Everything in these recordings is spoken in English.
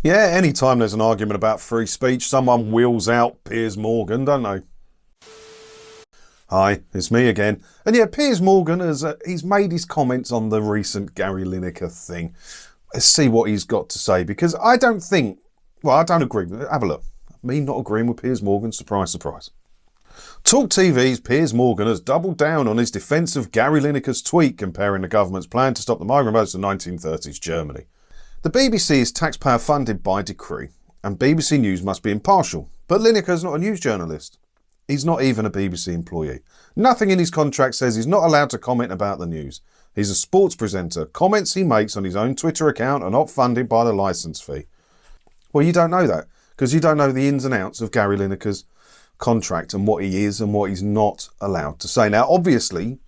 Yeah, anytime there's an argument about free speech, someone wheels out Piers Morgan, don't they? Hi, it's me again. And yeah, Piers Morgan he's made his comments on the recent Gary Lineker thing. Let's see what he's got to say, because I don't agree with it. Have a look. Me not agreeing with Piers Morgan, surprise, surprise. Talk TV's Piers Morgan has doubled down on his defence of Gary Lineker's tweet comparing the government's plan to stop the migrant boats to 1930s Germany. The BBC is taxpayer funded by decree, and BBC News must be impartial. But Lineker is not a news journalist. He's not even a BBC employee. Nothing in his contract says he's not allowed to comment about the news. He's a sports presenter. Comments he makes on his own Twitter account are not funded by the licence fee. Well, you don't know that, because you don't know the ins and outs of Gary Lineker's contract and what he is and what he's not allowed to say. Now, obviously,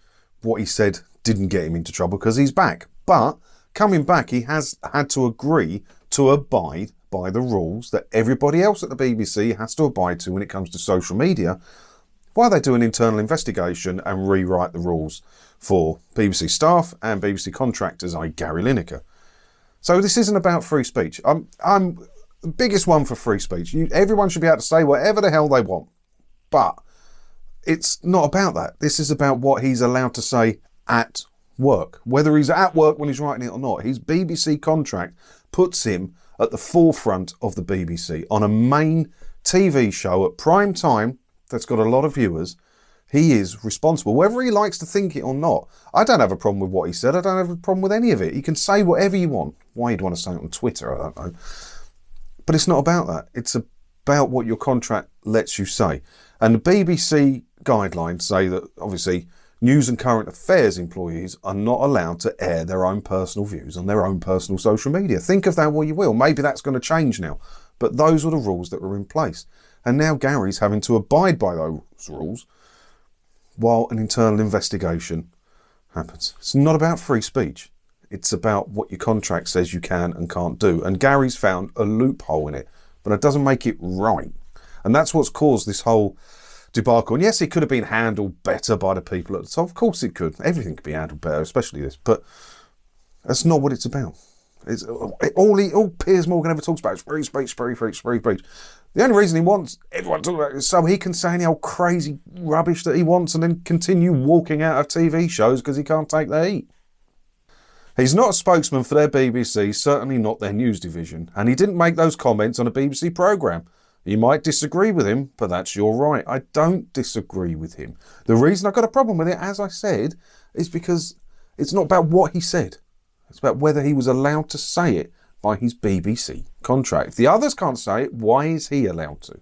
what he said didn't get him into trouble because he's back. But coming back, he has had to agree to abide by the rules that everybody else at the BBC has to abide to when it comes to social media, while they do an internal investigation and rewrite the rules for BBC staff and BBC contractors like Gary Lineker. So this isn't about free speech. I'm the biggest one for free speech. Everyone should be able to say whatever the hell they want. But it's not about that. This is about what he's allowed to say at work. Whether he's at work when he's writing it or not. His BBC contract puts him at the forefront of the BBC on a main TV show at prime time that's got a lot of viewers. He is responsible, whether he likes to think it or not. I don't have a problem with what he said. I don't have a problem with any of it. You can say whatever you want. Why you'd want to say it on Twitter, I don't know. But it's not about that. It's about what your contract lets you say. And the BBC guidelines say that, obviously, news and current affairs employees are not allowed to air their own personal views on their own personal social media. Think of that what you will. Maybe that's going to change now. But those were the rules that were in place. And now Gary's having to abide by those rules while an internal investigation happens. It's not about free speech. It's about what your contract says you can and can't do. And Gary's found a loophole in it, but it doesn't make it right. And that's what's caused this whole debacle. And yes, it could have been handled better by the people at the top. Of course it could. Everything could be handled better, especially this. But that's not what it's about. It's all Piers Morgan ever talks about is free speech, free speech, free speech. The only reason he wants everyone to talk about it is so he can say any old crazy rubbish that he wants and then continue walking out of TV shows because he can't take the heat. He's not a spokesman for their BBC, certainly not their news division, and he didn't make those comments on a BBC programme. You might disagree with him, but that's your right. I don't disagree with him. The reason I've got a problem with it, as I said, is because it's not about what he said. It's about whether he was allowed to say it by his BBC contract. If the others can't say it, why is he allowed to?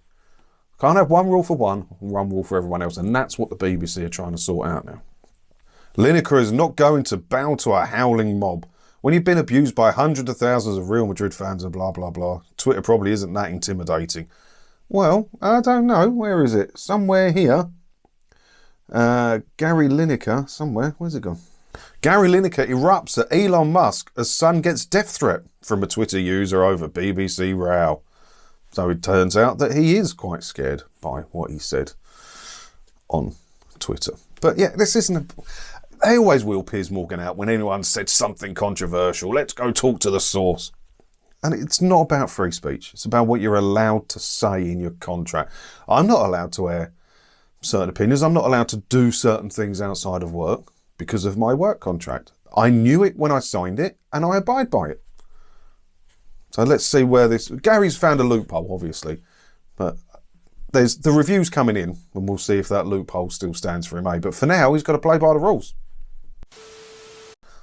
Can't have one rule for one and one rule for everyone else, and that's what the BBC are trying to sort out now. Lineker is not going to bow to a howling mob. When you've been abused by hundreds of thousands of Real Madrid fans and blah, blah, blah, Twitter probably isn't that intimidating. Well, I don't know. Where is it? Somewhere here. Gary Lineker, somewhere. Where's it gone? Gary Lineker erupts at Elon Musk as son gets death threat from a Twitter user over BBC row. So it turns out that he is quite scared by what he said on Twitter. But yeah, this isn't they always wheel Piers Morgan out when anyone said something controversial. Let's go talk to the source. And it's not about free speech. It's about what you're allowed to say in your contract. I'm not allowed to air certain opinions. I'm not allowed to do certain things outside of work because of my work contract. I knew it when I signed it and I abide by it. So let's see where this... Gary's found a loophole, obviously. But there's the reviews coming in and we'll see if that loophole still stands for him. But for now, he's got to play by the rules.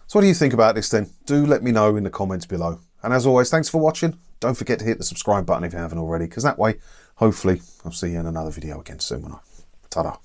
So what do you think about this then? Do let me know in the comments below. And as always, thanks for watching. Don't forget to hit the subscribe button if you haven't already, because that way, hopefully, I'll see you in another video again soon. Ta-da.